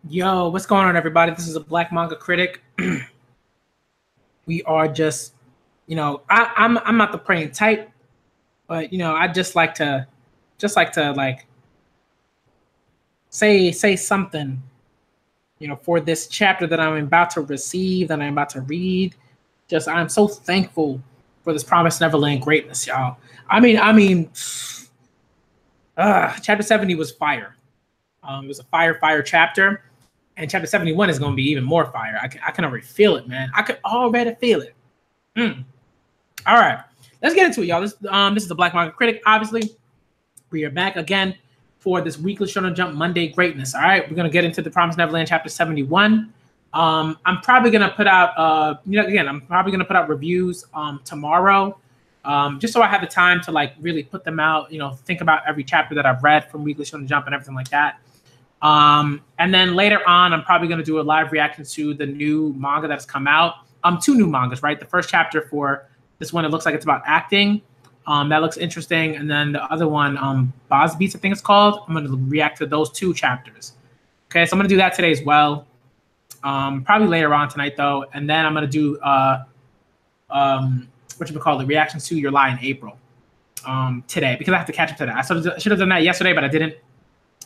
Yo, what's going on, everybody? This is a Black Manga Critic. We are just, I'm not the praying type, but I just like to say something, for this chapter that I'm about to receive, that I'm about to read. Just I'm so thankful for this promised Neverland greatness, y'all. Chapter 70 was fire. It was a fire chapter. And chapter 71 is going to be even more fire. I can already feel it, man. I could already feel it. All right. Let's get into it, y'all. This is the Black Manga Critic. Obviously, we are back again for this weekly Shonen Jump Monday greatness. All right. We're going to get into the Promised Neverland chapter 71. I'm probably going to put out, I'm probably going to put out reviews tomorrow, just so I have the time to really put them out, think about every chapter that I've read from Weekly Shonen Jump and everything like that. And then later on, I'm probably going to do a live reaction to the new manga that's come out. Two new mangas, right? The first chapter for this one, it looks like it's about acting. That looks interesting. And then the other one, Boz Beats, I think it's called. I'm going to react to those two chapters. Okay, so I'm going to do that today as well. Probably later on tonight, though. And then I'm going to do, the reactions to Your Lie in April today, because I have to catch up to that. I should have done that yesterday, but I didn't.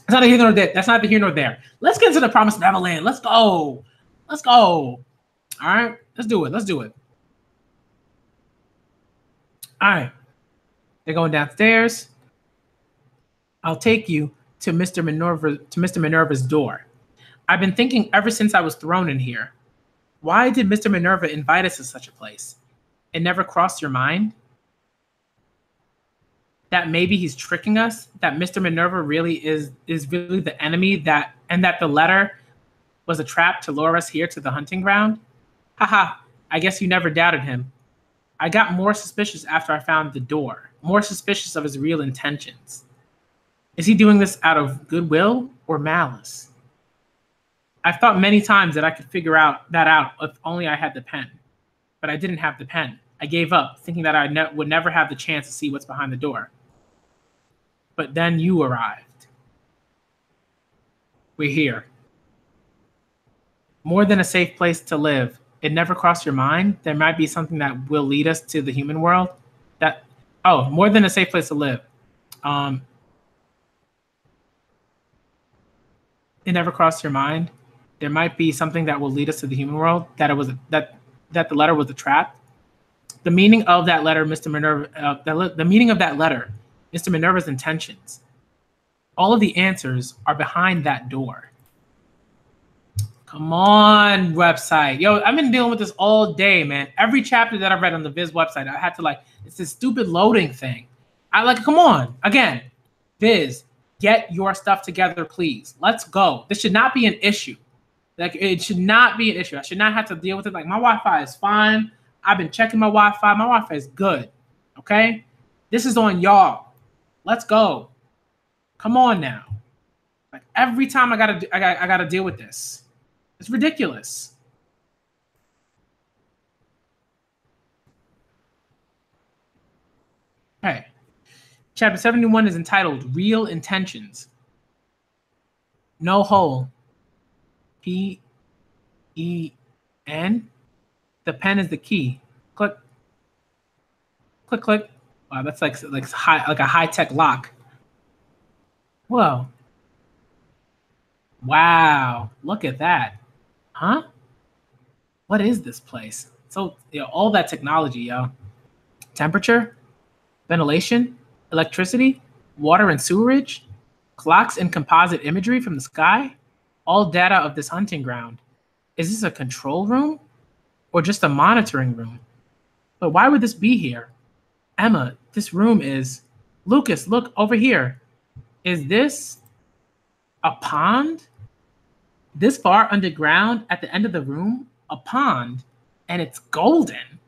That's not here nor there. That's not the here nor there. Let's get into the Promised Neverland. Let's go. Let's go. All right. Let's do it. Let's do it. All right. They're going downstairs. I'll take you to Mr. Minerva's door. I've been thinking ever since I was thrown in here. Why did Mr. Minerva invite us to such a place? It never crossed your mind? That maybe he's tricking us, that Mr. Minerva really is really the enemy, and that the letter was a trap to lure us here to the hunting ground? Haha, I guess you never doubted him. I got more suspicious after I found the door, more suspicious of his real intentions. Is he doing this out of goodwill or malice? I've thought many times that I could figure that out if only I had the pen. But I didn't have the pen. I gave up, thinking that I would never have the chance to see what's behind the door. But then you arrived. We're here. More than a safe place to live. It never crossed your mind there might be something that will lead us to the human world? More than a safe place to live. It never crossed your mind there might be something that will lead us to the human world? That the letter was a trap? The meaning of that letter, Mr. Minerva's intentions. All of the answers are behind that door. Come on, website. Yo, I've been dealing with this all day, man. Every chapter that I've read on the Viz website, I had to it's this stupid loading thing. Come on. Again, Viz, get your stuff together, please. Let's go. This should not be an issue. It should not be an issue. I should not have to deal with it. My Wi-Fi is fine. I've been checking my Wi-Fi. My Wi-Fi is good. Okay? This is on y'all. Let's go. Come on now. Every time I gotta deal with this. It's ridiculous. Okay. Chapter 71 is entitled Real Intentions. No hole. P-E-N. The pen is the key. Click. Click, click. Wow, that's like a high-tech lock. Whoa. Wow. Look at that. Huh? What is this place? So, all that technology, yo. Temperature, ventilation, electricity, water and sewerage, clocks and composite imagery from the sky, all data of this hunting ground. Is this a control room or just a monitoring room? But why would this be here? Emma, this room is... Lucas, look over here. Is this a pond? This far underground at the end of the room? A pond. And it's golden.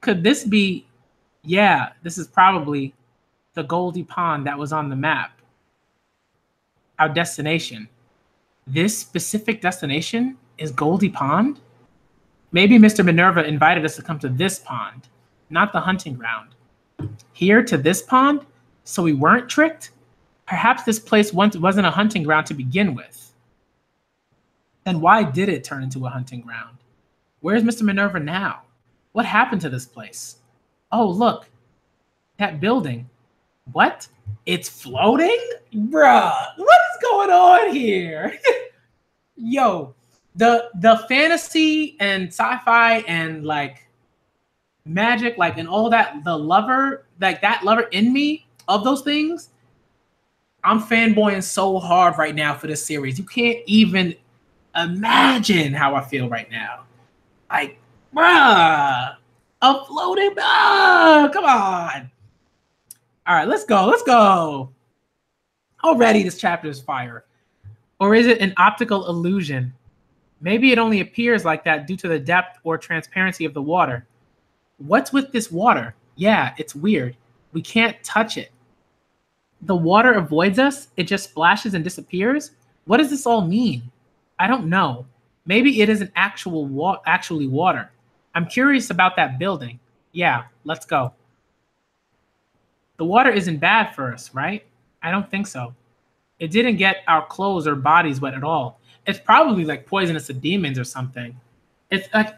Could this be... Yeah, this is probably the Goldie Pond that was on the map. Our destination. This specific destination is Goldie Pond? Maybe Mr. Minerva invited us to come to this pond, not the hunting ground. Here to this pond? So we weren't tricked? Perhaps this place once wasn't a hunting ground to begin with. Then why did it turn into a hunting ground? Where's Mr. Minerva now? What happened to this place? Oh, look, that building. What? It's floating? Bruh, what is going on here? Yo, the fantasy and sci-fi and like magic, like and all that, the lover, like that lover in me of those things, I'm fanboying so hard right now for this series. You can't even imagine how I feel right now. Like, bruh, a floating, come on. All right, let's go. Let's go. Already this chapter is fire. Or is it an optical illusion? Maybe it only appears like that due to the depth or transparency of the water. What's with this water? Yeah, it's weird. We can't touch it. The water avoids us? It just splashes and disappears? What does this all mean? I don't know. Maybe it isn't actually water. I'm curious about that building. Yeah, let's go. The water isn't bad for us, right? I don't think so. It didn't get our clothes or bodies wet at all. It's probably like poisonous to demons or something. It's like,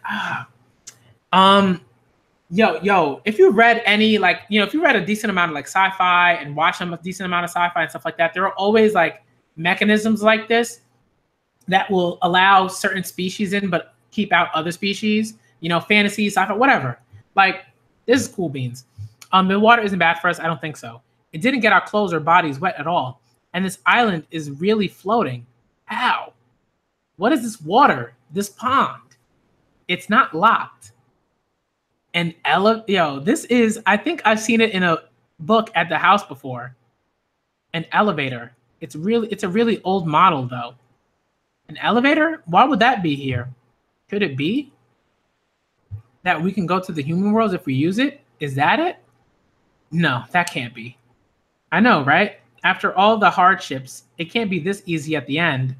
yo, if you read any, like, if you read a decent amount of like sci-fi and watched a decent amount of sci-fi and stuff like that, there are always like mechanisms like this that will allow certain species in, but keep out other species, fantasy, sci-fi, whatever. Like, this is cool beans. The water isn't bad for us. I don't think so. It didn't get our clothes or bodies wet at all. And this island is really floating. How? What is this water? This pond? It's not locked. And this is, I think I've seen it in a book at the house before. An elevator. It's a really old model though. An elevator? Why would that be here? Could it be that we can go to the human world if we use it? Is that it? No, that can't be. I know, right? After all the hardships, it can't be this easy at the end.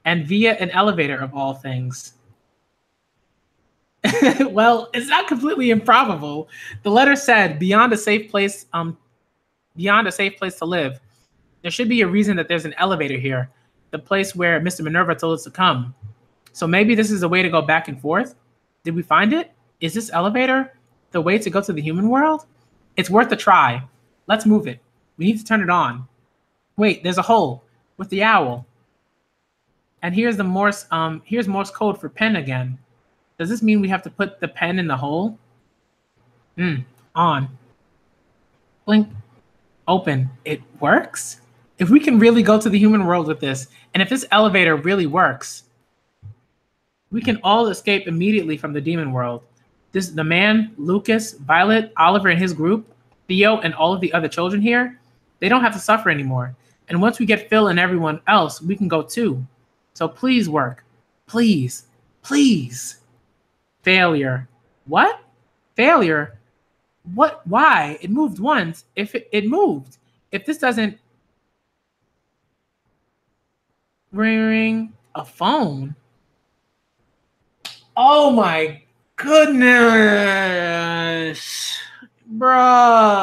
And via an elevator of all things. Well, it's not completely improbable. The letter said, beyond a safe place to live. There should be a reason that there's an elevator here. The place where Mr. Minerva told us to come. So maybe this is a way to go back and forth? Did we find it? Is this elevator the way to go to the human world? It's worth a try. Let's move it. We need to turn it on. Wait, there's a hole with the owl. And here's Morse code for pen again. Does this mean we have to put the pen in the hole? On. Blink. Open. It works? If we can really go to the human world with this, and if this elevator really works, we can all escape immediately from the demon world. The man, Lucas, Violet, Oliver and his group, Theo, and all of the other children here, they don't have to suffer anymore. And once we get Phil and everyone else, we can go too. So please work. Please. Please. Failure. What? Failure? What? Why? It moved once. If it moved. If this doesn't ring a phone. Oh my goodness. Bruh.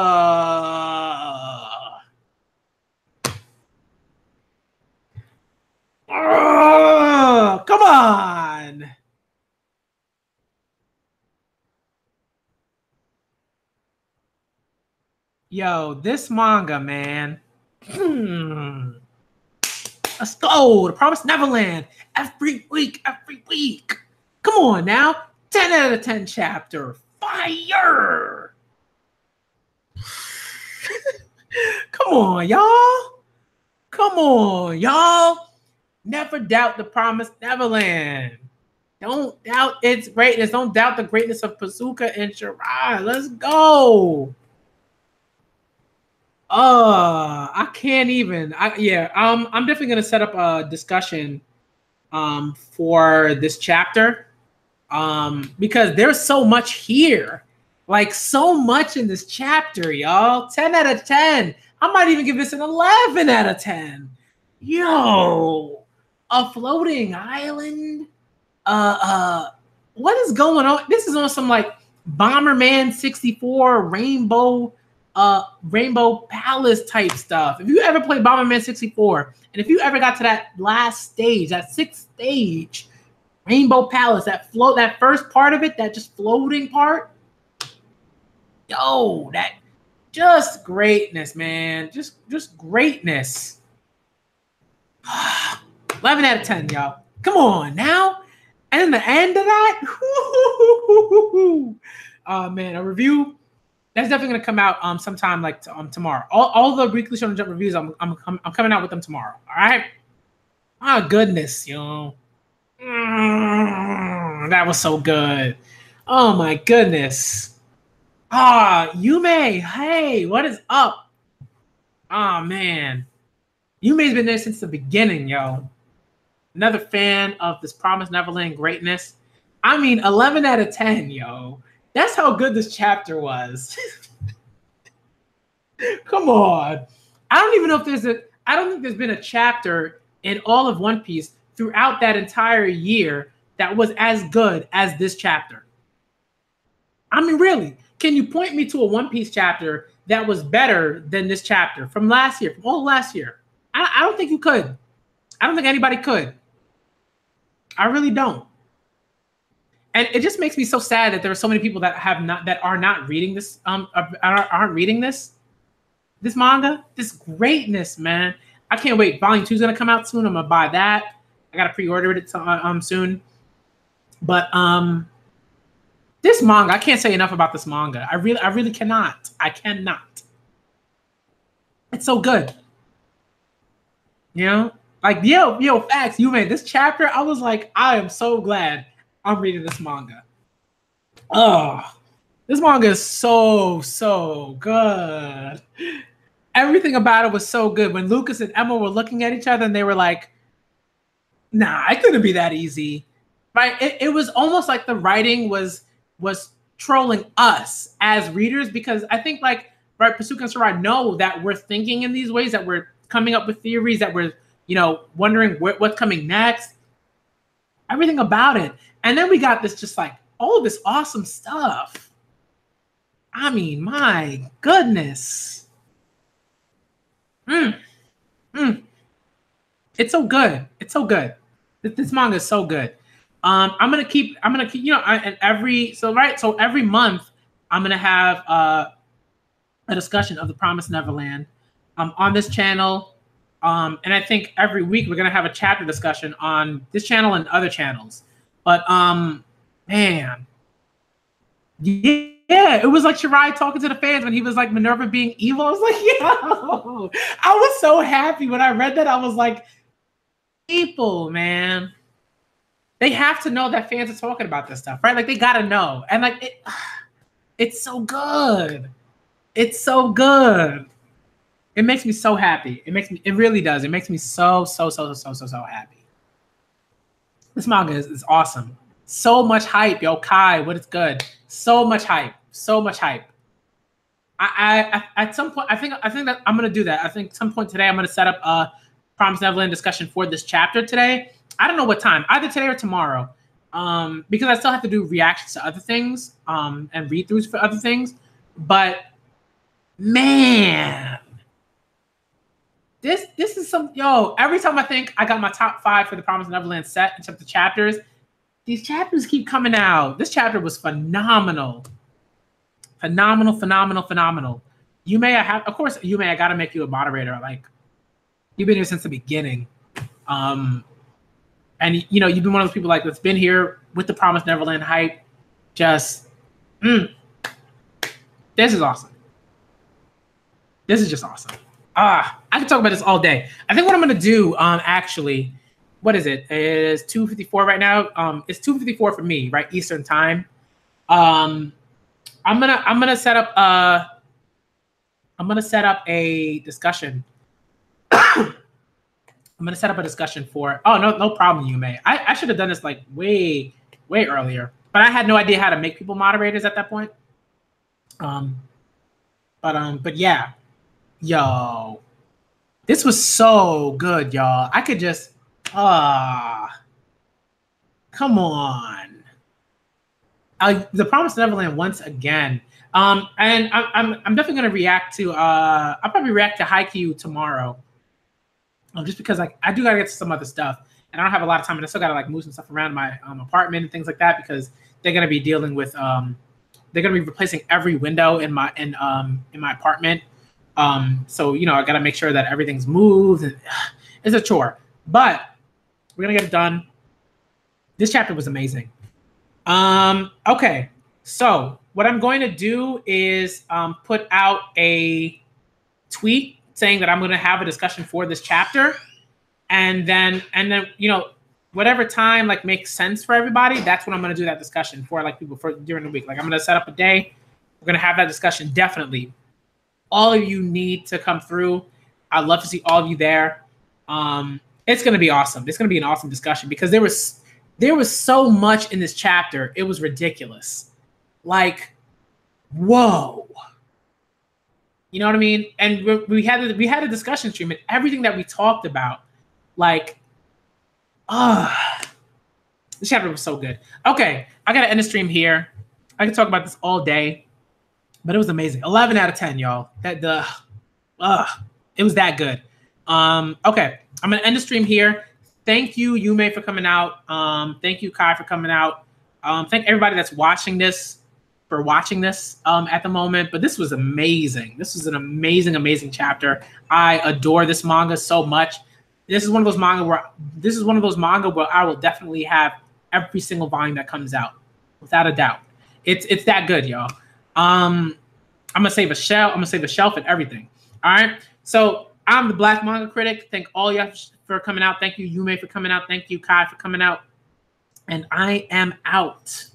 Oh, come on. Yo, this manga, man. Let's go. The Promised Neverland. Every week. Come on now. 10 out of 10 chapter. Fire. Come on, y'all. Never doubt the Promised Neverland. Don't doubt its greatness. Don't doubt the greatness of Pazuka and Shirai. Let's go. I can't even. I'm definitely gonna set up a discussion for this chapter because there's so much here, like so much in this chapter, y'all. 10 out of 10. I might even give this an 11 out of 10. Yo, a floating island. What is going on? This is on some like Bomberman 64 rainbow Rainbow Palace type stuff. If you ever played Bomberman 64, and if you ever got to that last stage, that 6th stage, Rainbow Palace, that first part of it, that just floating part, yo, that just greatness, man. Just greatness. 11 out of 10, y'all. Come on now. And then the end of that, oh man, a review that's definitely gonna come out sometime like tomorrow. All the Weekly Shonen Jump reviews, I'm coming out with them tomorrow. All right. Oh goodness, yo. That was so good. Oh my goodness. Yume, hey, what is up? Oh man. Yume's been there since the beginning, yo. Another fan of this Promised Neverland greatness. I mean, 11 out of 10, yo. That's how good this chapter was. Come on. I don't even know if I don't think there's been a chapter in all of One Piece throughout that entire year that was as good as this chapter. I mean, really, can you point me to a One Piece chapter that was better than this chapter from last year, from all last year? I don't think you could. I don't think anybody could. I really don't. And it just makes me so sad that there are so many people that are not reading this, aren't reading this manga. This greatness, man. I can't wait. Volume 2 is gonna come out soon. I'm gonna buy that. I gotta pre-order it soon. But this manga, I can't say enough about this manga. I really cannot. I cannot. It's so good. You know, like yo, facts. You made this chapter. I was like, I am so glad I'm reading this manga. Oh, this manga is so good. Everything about it was so good. When Lucas and Emma were looking at each other and they were like, nah, it couldn't be that easy. Right? It was almost like the writing was trolling us as readers, because I think like, right, Pasuka and Sarai know that we're thinking in these ways, that we're coming up with theories, that we're, wondering what's coming next. Everything about it. And then we got this just like all this awesome stuff. I mean, my goodness. It's so good. It's so good. This manga is so good. I'm gonna keep, and every month I'm gonna have a discussion of the Promised Neverland on this channel. And I think every week we're gonna have a chapter discussion on this channel and other channels. But man, yeah, it was like Shirai talking to the fans when he was like Minerva being evil. I was like, yo, I was so happy when I read that. I was like, people, man, they have to know that fans are talking about this stuff, right? Like they gotta know, and like it's so good. It's so good. It makes me so happy. It really does. It makes me so happy. This manga is awesome. So much hype, yo, Kai, what is good? So much hype. So much hype. I at some point, I think that I'm gonna do that. I think at some point today I'm gonna set up a Promised Neverland discussion for this chapter today. I don't know what time, either today or tomorrow. Because I still have to do reactions to other things, and read-throughs for other things. But man, this is some, yo, every time I think I got my top 5 for the Promised Neverland set in terms of the chapters, these chapters keep coming out. This chapter was phenomenal. Phenomenal. Yume, I gotta make you a moderator. Like, you've been here since the beginning. And you've been one of those people like that's been here with the Promised Neverland hype. Just this is awesome. This is just awesome. I can talk about this all day. I think what I'm gonna do, actually, what is it? It is 2:54 right now. It's 2:54 for me, right? Eastern time. I'm gonna set up a discussion. I'm gonna set up a discussion for. Oh, no problem, Yume. I should have done this like way earlier, but I had no idea how to make people moderators at that point. But yeah, yo, this was so good, y'all. I could just come on. The Promised Neverland once again. And I'm definitely gonna react to. I'll probably react to Haikyuu tomorrow. Just because like I do gotta get to some other stuff, and I don't have a lot of time, and I still gotta like move some stuff around my apartment and things like that because they're gonna be dealing with they're gonna be replacing every window in my apartment. So you know I gotta make sure that everything's moved, and it's a chore, but we're gonna get it done. This chapter was amazing. Okay, so what I'm going to do is put out a tweet saying that I'm going to have a discussion for this chapter, and then you know whatever time like makes sense for everybody, that's when I'm going to do that discussion for like people for during the week. Like I'm going to set up a day, we're going to have that discussion. Definitely all of you need to come through. I'd love to see all of you there. It's going to be awesome. It's going to be an awesome discussion because there was so much in this chapter. It was ridiculous. Like, whoa. You know what I mean? And we had a discussion stream, and everything that we talked about, like, this chapter was so good. Okay, I gotta end the stream here. I can talk about this all day, but it was amazing. 11 out of 10, y'all. It was that good. Okay, I'm gonna end the stream here. Thank you, Yume, for coming out. Thank you, Kai, for coming out. Thank everybody that's watching this for watching this at the moment. But this was amazing. This was an amazing, amazing chapter. I adore this manga so much. This is one of those manga where I will definitely have every single volume that comes out, without a doubt. It's that good, y'all. I'm gonna save a shelf. I'm gonna save a shelf and everything. All right. So I'm the Black Manga Critic. Thank all y'all for coming out. Thank you, Yume, for coming out. Thank you, Kai, for coming out. And I am out.